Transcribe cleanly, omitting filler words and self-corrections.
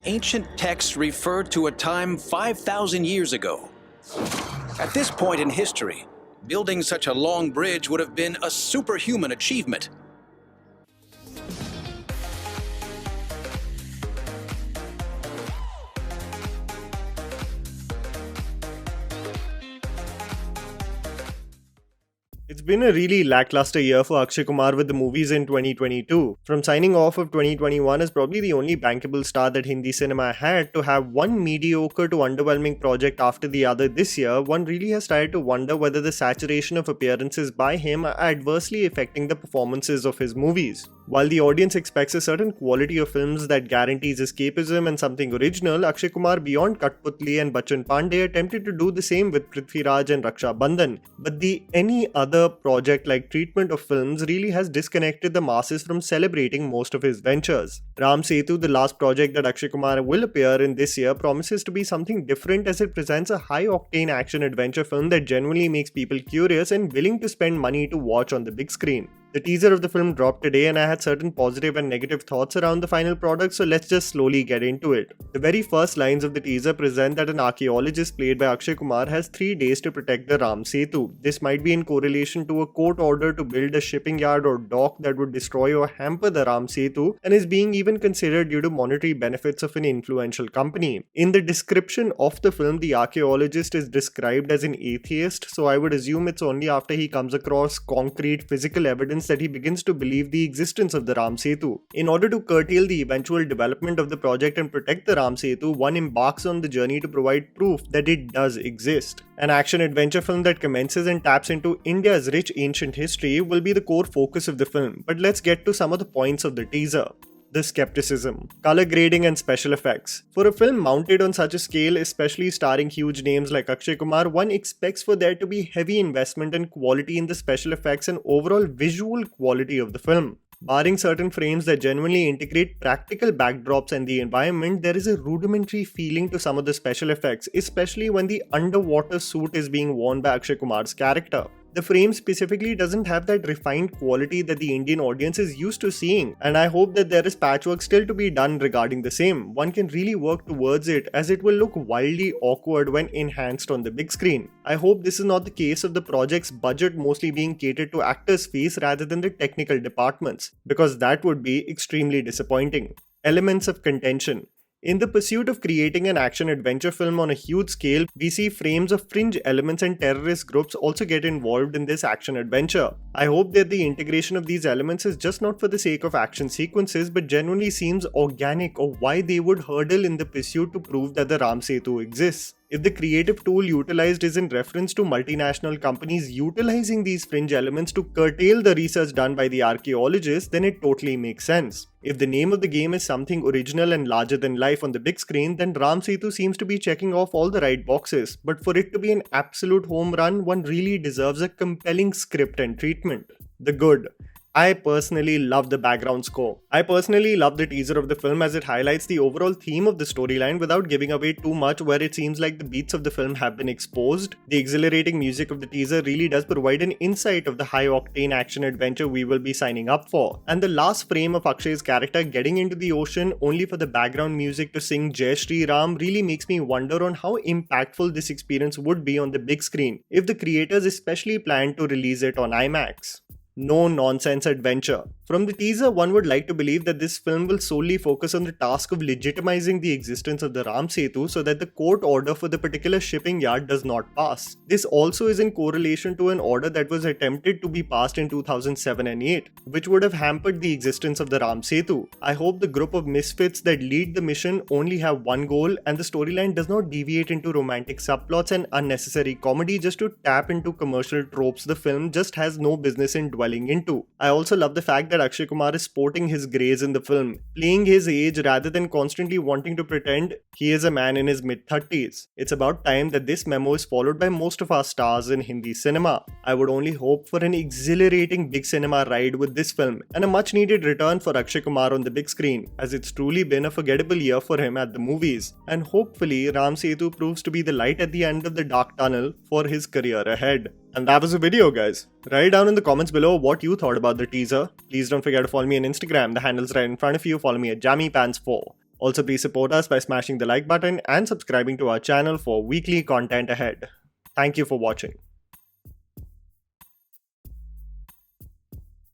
Ancient texts refer to a time 5,000 years ago. At this point in history, building such a long bridge would have been a superhuman achievement. It's been a really lackluster year for Akshay Kumar with the movies in 2022. From signing off of 2021 as probably the only bankable star that Hindi cinema had, to have one mediocre to underwhelming project after the other this year, one really has started to wonder whether the saturation of appearances by him are adversely affecting the performances of his movies. While the audience expects a certain quality of films that guarantees escapism and something original, Akshay Kumar beyond Katputli and Bachchan Pandey attempted to do the same with Prithviraj and Raksha Bandhan. But the any other project like treatment of films really has disconnected the masses from celebrating most of his ventures. Ram Setu, the last project that Akshay Kumar will appear in this year, promises to be something different as it presents a high-octane action-adventure film that genuinely makes people curious and willing to spend money to watch on the big screen. The teaser of the film dropped today and I had certain positive and negative thoughts around the final product, so let's just slowly get into it. The very first lines of the teaser present that an archaeologist played by Akshay Kumar has 3 days to protect the Ram Setu. This might be in correlation to a court order to build a shipping yard or dock that would destroy or hamper the Ram Setu and is being even considered due to monetary benefits of an influential company. In the description of the film, the archaeologist is described as an atheist, so I would assume it's only after he comes across concrete physical evidence that he begins to believe the existence of the Ram Setu. In order to curtail the eventual development of the project and protect the Ram Setu, one embarks on the journey to provide proof that it does exist. An action-adventure film that commences and taps into India's rich ancient history will be the core focus of the film, but let's get to some of the points of the teaser. The skepticism, color grading and special effects. For a film mounted on such a scale, especially starring huge names like Akshay Kumar, one expects for there to be heavy investment and quality in the special effects and overall visual quality of the film. Barring certain frames that genuinely integrate practical backdrops and the environment, there is a rudimentary feeling to some of the special effects, especially when the underwater suit is being worn by Akshay Kumar's character. The frame specifically doesn't have that refined quality that the Indian audience is used to seeing, and I hope that there is patchwork still to be done regarding the same. One can really work towards it, as it will look wildly awkward when enhanced on the big screen. I hope this is not the case of the project's budget mostly being catered to actors' fees rather than the technical departments, because that would be extremely disappointing. Elements of contention. In the pursuit of creating an action-adventure film on a huge scale, we see frames of fringe elements and terrorist groups also get involved in this action-adventure. I hope that the integration of these elements is just not for the sake of action sequences, but genuinely seems organic or why they would hurdle in the pursuit to prove that the Ram Setu exists. If the creative tool utilized is in reference to multinational companies utilizing these fringe elements to curtail the research done by the archaeologists, then it totally makes sense. If the name of the game is something original and larger than life on the big screen, then Ram Setu seems to be checking off all the right boxes. But for it to be an absolute home run, one really deserves a compelling script and treatment. The good. I personally love the background score. I personally love the teaser of the film as it highlights the overall theme of the storyline without giving away too much, where it seems like the beats of the film have been exposed. The exhilarating music of the teaser really does provide an insight of the high-octane action-adventure we will be signing up for. And the last frame of Akshay's character getting into the ocean only for the background music to sing Jai Shri Ram really makes me wonder on how impactful this experience would be on the big screen, if the creators especially planned to release it on IMAX. No nonsense adventure. From the teaser, one would like to believe that this film will solely focus on the task of legitimizing the existence of the Ram Setu so that the court order for the particular shipping yard does not pass. This also is in correlation to an order that was attempted to be passed in 2007 and 8, which would have hampered the existence of the Ram Setu. I hope the group of misfits that lead the mission only have one goal and the storyline does not deviate into romantic subplots and unnecessary comedy just to tap into commercial tropes the film just has no business in dwelling into. I also love the fact that Akshay Kumar is sporting his greys in the film, playing his age rather than constantly wanting to pretend he is a man in his mid-30s. It's about time that this memo is followed by most of our stars in Hindi cinema. I would only hope for an exhilarating big cinema ride with this film and a much needed return for Akshay Kumar on the big screen, as it's truly been a forgettable year for him at the movies. And hopefully Ram Setu proves to be the light at the end of the dark tunnel for his career ahead. And that was the video, guys. Write down in the comments below what you thought about the teaser. Please don't forget to follow me on Instagram. The handle's right in front of you. Follow me at JammyPants4. Also, please support us by smashing the like button and subscribing to our channel for weekly content ahead. Thank you for watching.